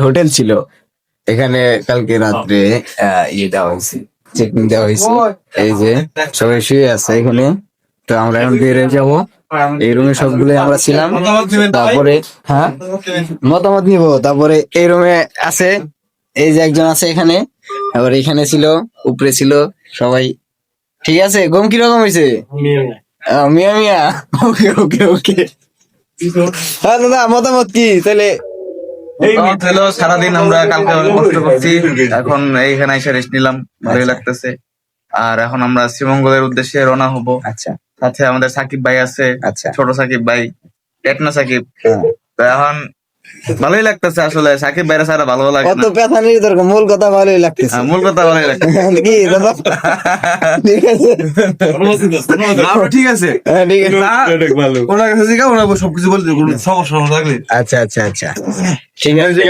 Hotel ছিল এখানে, কালকে রাত্রে ইয়ে দেওয়া হয়েছে, চেকিং দেওয়া হয়েছে। এই যে সবাই শুয়ে আছে এখানে, তো আমরা এখন বেরিয়ে যাবো। এই রুমে সবগুলো আমরা ছিলাম। তারপরে হ্যাঁ মতামত নিব। তারপরে এই রুমে আছে, এই যে একজন আছে এখানে, আবার এখানে ছিল, উপরে ছিল সবাই। ঠিক আছে, ঘুম কিরকম হয়েছে? মিয়া মিয়া, ওকে ওকে ওকে। হ্যাঁ দাদা, মতামত কি তাহলে? সারাদিন আমরা কালকে অনেক কষ্ট করছি, এখন এইখানে এসে রেস্ট নিলাম, ভালোই লাগতেছে। আর এখন আমরা শ্রীমঙ্গলের উদ্দেশ্যে রওনা হব। আচ্ছা, সাথে আমাদের সাকিব ভাই আছে, আচ্ছা। ছোট সাকিব ভাই, টেকনা সাকিব। হ্যাঁ। তো এখন ভালোই লাগতেছে আসলে, সাকিব ভাইরা ছাড়া ভালো লাগে কত না। পেথানির দরকার, মূল কথা ভালোই লাগতেছে। মূল কথা ভালোই লাগতেছে। কি দাদা? ঠিক আছে, ঠিক আছে, হ্যাঁ ঠিক আছে। ওনার কাছে জিজ্ঞাসা, ওনার সবকিছু বলতে কোনো সমস্যা না থাকলে। আচ্ছা আচ্ছা আচ্ছা, ঠিক আছে।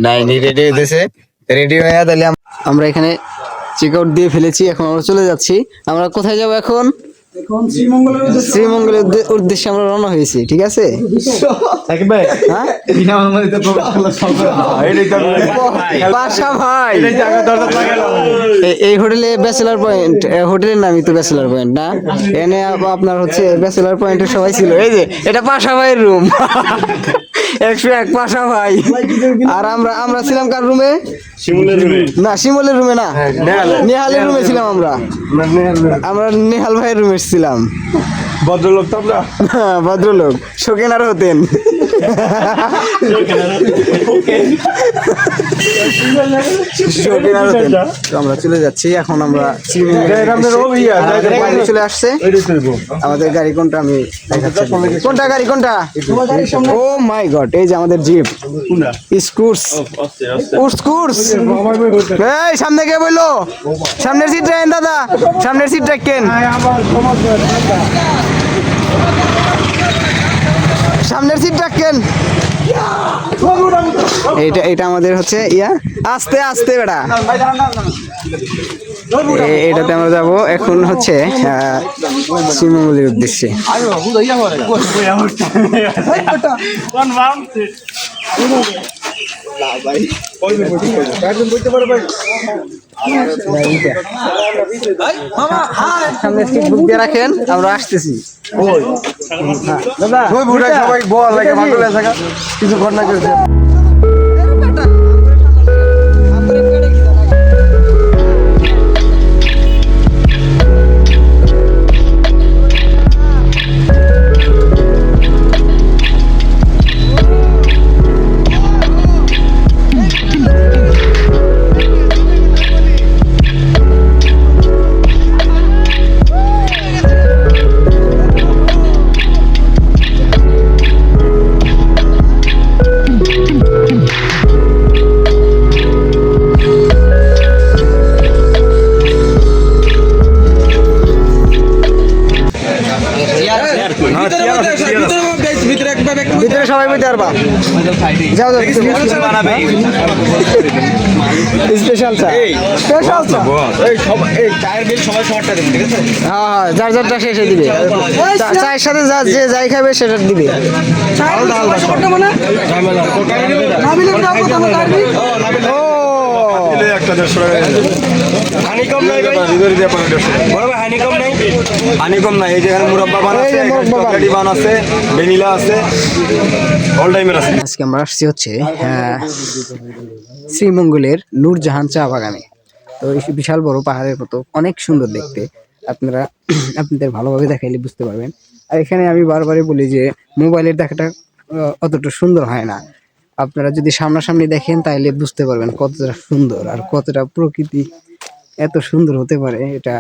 নাইনি রেডি হইতেছে, রেডি হয়ে তাহলে আমরা এখানে চেক আউট দিয়ে ফেলেছি। এখন আমরা চলে যাচ্ছি। আমরা কোথায় যাব এখন? শ্রীমঙ্গলের উদ্দেশ্যে আমরা রওনা হয়েছি। ঠিক আছে হ্যাঁ? পাশা ভাই, এই হোটেলে ব্যাচেলার পয়েন্ট, হোটেলের নামই তো ব্যাচেলার পয়েন্ট না? এনে আপনার হচ্ছে ব্যাচেলার পয়েন্টে সবাই ছিল। এই যে এটা পাশা ভাইয়ের রুম, 101 পাশা ভাই। আর আমরা ছিলাম কার রুমে? না, শিমুলের রুমে না, নেহালের রুমে ছিলাম আমরা। নেহাল ভাইয়ের রুমে ছিলাম। ভদ্রলোক তো আমরা, ভদ্রলোক, শোকেন আর হতেন। তো আমরা চলে যাচ্ছি এখন। আমরা চলে আসছে আমাদের গাড়ি। কোনটা আমি দেখাচ্ছি, কোনটা গাড়ি কোনটা? ও মাই গড, এই যে আমাদের জিপ স্কুটস। এই সামনে কে বললো? সামনের সিট রাখেন দাদা, সামনের সিট রাখেন, সামনের সিট রাখেন। এটা আমাদের হচ্ছে ইয়া, আস্তে আস্তে বেড়া। এটাতে আমরা যাব এখন হচ্ছে শ্রীমঙ্গলের উদ্দেশ্যে। সামনে সিট বুক দিয়ে রাখেন, আমরা আসতেছি। দাদা সবাই বল লাগে ভালো লাগে কিছু ঘটনা করেছে। ভিতরে সবাই বইতে পারবা, যাও যাও। স্পেশাল চা, স্পেশাল চা। এই চায়ের বিল সবাই সবারটা দেবেন, ঠিক আছে? হ্যাঁ, যার যারটা শেষে দিবে। চায়ের সাথে যে যাই খাবে সেটা দিবে। হানিকম নাই, এই যে এখানে মুরাব্বা বান আছে, চকলেটি বান আছে, ভ্যানিলা আছে, অল টাইমের আছে। আজকে আমরা আসছি হচ্ছে শ্রীমঙ্গলের নূরজাহান চা বাগানে। তো এই বিশাল বড় পাহাড়ের মতো, অনেক সুন্দর দেখতে। আপনারা আপনাদের ভালোভাবে দেখাইলে বুঝতে পারবেন। আর এখানে আমি বারবারই বলি যে মোবাইলের দেখাটা অতটা সুন্দর হয় না। আপনারা যদি সামনাসামনি দেখেন তাহলে বুঝতে পারবেন কতটা সুন্দর আর কতটা প্রকৃতি এত সুন্দর হতে পারে, এটা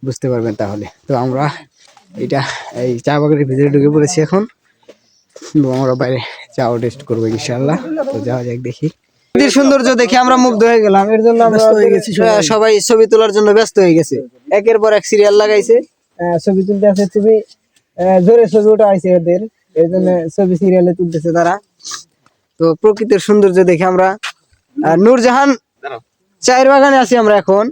বুঝতে পারবেন তাহলে। তো আমরা এই চা বাগানের ভিতরে ঢুকে পড়েছি এখন। আমরা বাইরে চাও টেস্ট করবো ইনশাআল্লাহ। তো যাওয়া যাক, দেখি। সৌন্দর্য দেখে আমরা মুগ্ধ হয়ে গেলাম। এর জন্য আমরা সবাই ছবি তোলার জন্য ব্যস্ত হয়ে গেছে। একের পর এক সিরিয়াল লাগাইছে, ছবি তুলতে আছে। ছবি জোরে ছবি ওটা আইছে এদের, এর জন্য ছবি সিরিয়ালে তুলতেছে তারা। তো প্রকৃতির সৌন্দর্য দেখে আমরা নূরজাহান চায়ের বাগানে আছি আমরা এখন।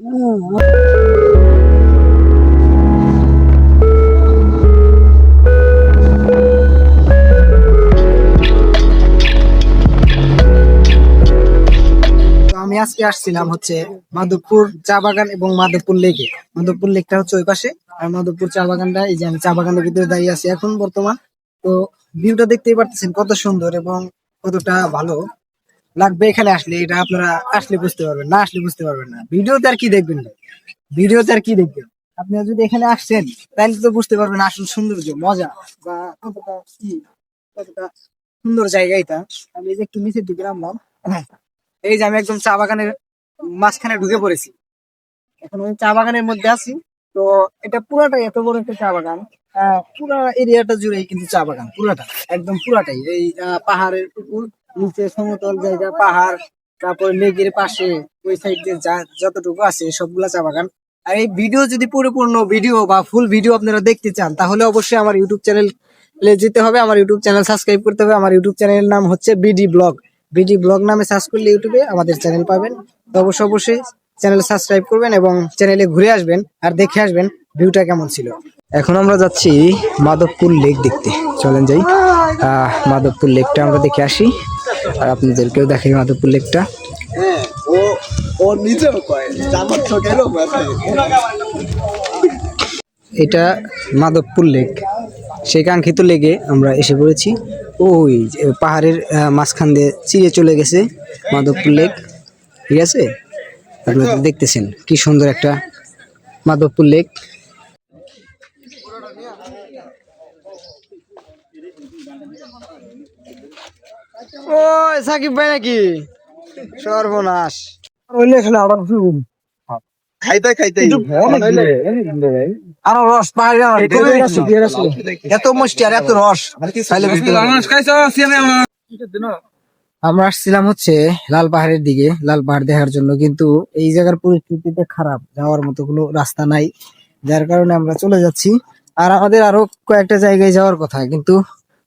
আজকে আসছিলাম হচ্ছে মাধবপুর চা বাগান এবং মাধবপুর লেকে। মাধবপুর লেকটা হচ্ছে ওই পাশে, আর মাধবপুর চা বাগানটা এই যে আমি চা বাগানের ভিতরে দাঁড়িয়ে আছি এখন বর্তমান। তো ভিউটা দেখতেই পারতেছেন কত সুন্দর এবং কতটা ভালো লাগবে এখানে আসলে। এটা আপনারা আসলে বুঝতে পারবেন, না আসলে বুঝতে পারবেন না। ভিডিওতে আর কি দেখবেন ভাই, ভিডিওতে আর কি দেখবেন? আপনারা যদি এখানে আসছেন তাহলে তো বুঝতে পারবেন আসল সৌন্দর্য, মজা বা কতটা কি, কতটা সুন্দর জায়গা এটা। আমি এই যে একটু নিচের দিকে নামলাম, এই যে আমি একদম চা বাগানের মাঝখানে ঢুকে পড়েছি। এখন আমি চা বাগানের মধ্যে আছি। তো এটা পুরাটাই এত বড় একটা চা বাগান, পুরা এরিয়াটা জুড়েই কিন্তু চা বাগান, পুরাটা একদম পুরাটাই। এই পাহাড়ের উপর নিচে সমতল জায়গা, পাহাড়, তারপরে লেকের পাশে ওই সাইড দিয়ে যতটুকু আছে সবগুলা চা বাগান। আর এই ভিডিও যদি পরিপূর্ণ ভিডিও বা ফুল ভিডিও আপনারা দেখতে চান তাহলে অবশ্যই আমার ইউটিউব চ্যানেলে যেতে হবে, আমার ইউটিউব চ্যানেল সাবস্ক্রাইব করতে হবে। আমার ইউটিউব চ্যানেলের নাম হচ্ছে বিডি ব্লগ। বিডি ব্লগ নামে সার্চ করলে ইউটিউবে আমাদের চ্যানেল পাবেন। তো অবশ্যই চ্যানেল সাবস্ক্রাইব করবেন এবং চ্যানেলে ঘুরে আসবেন আর দেখে আসবেন ভিউটা কেমন ছিল। এখন আমরা যাচ্ছি মাধবপুর লেক দেখতে, চলেন যাই। মাধবপুর লেকটা আমরা দেখে আসি আর আপনাদেরকেও দেখাই মাধবপুর লেকটা। এটা মাধবপুর লেক, সেই কাঙ্ক্ষিত লেকে আমরা এসে পড়েছি। ওই যে পাহাড়ের মাঝখান দিয়ে চিরে চলে গেছে মাধবপুর লেক, ঠিক আছে? আপনারা দেখতেছেন কি সুন্দর একটা মাধবপুর লেক। ও সাকিব ভাই নাকি? সর্বনাশ, খাইতে খাইতে আরো রস পাহাড়ি এত মিষ্টি আর এত রস। আমরা আসছিলাম হচ্ছে লাল পাহাড়ের দিকে, লাল পাহাড় দেখার জন্য, কিন্তু এই জায়গার পরিস্থিতিতে খারাপ, যাওয়ার মতো কোনো রাস্তা নাই, যার কারণে আমরা চলে যাচ্ছি। আর আমাদের আরো কয়েকটা জায়গায় যাওয়ার কথা, কিন্তু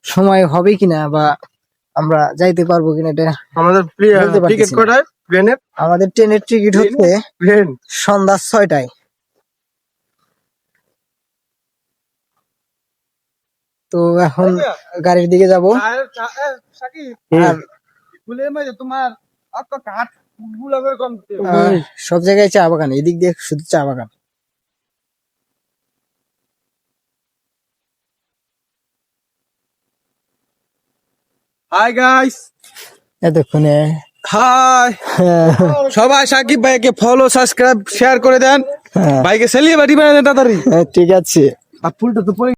সময় হবে কিনা বা আমরা যাইতে পারবো কিনা এটা আমাদের বলতে পারতেছি টিকিট না। কটায় ট্রেনের? আমাদের ট্রেনের টিকিট হচ্ছে ট্রেন সন্ধ্যা 6টায়। তো এখন গাড়ির দিকে যাব। আর তোমার কাঠ গুলা কম সব জায়গায় চা বাগান, এদিক দিয়ে শুধু চা বাগান। হাই গাইস, এতক্ষণে হাই সবাই সাকিব ভাইকে ফলো সাবস্ক্রাইব শেয়ার করে দেন, ভাইকে সেলিব্রিটি বানিয়ে দেন তাড়াতাড়ি। ঠিক আছে। আর ফুলটা তো পড়ে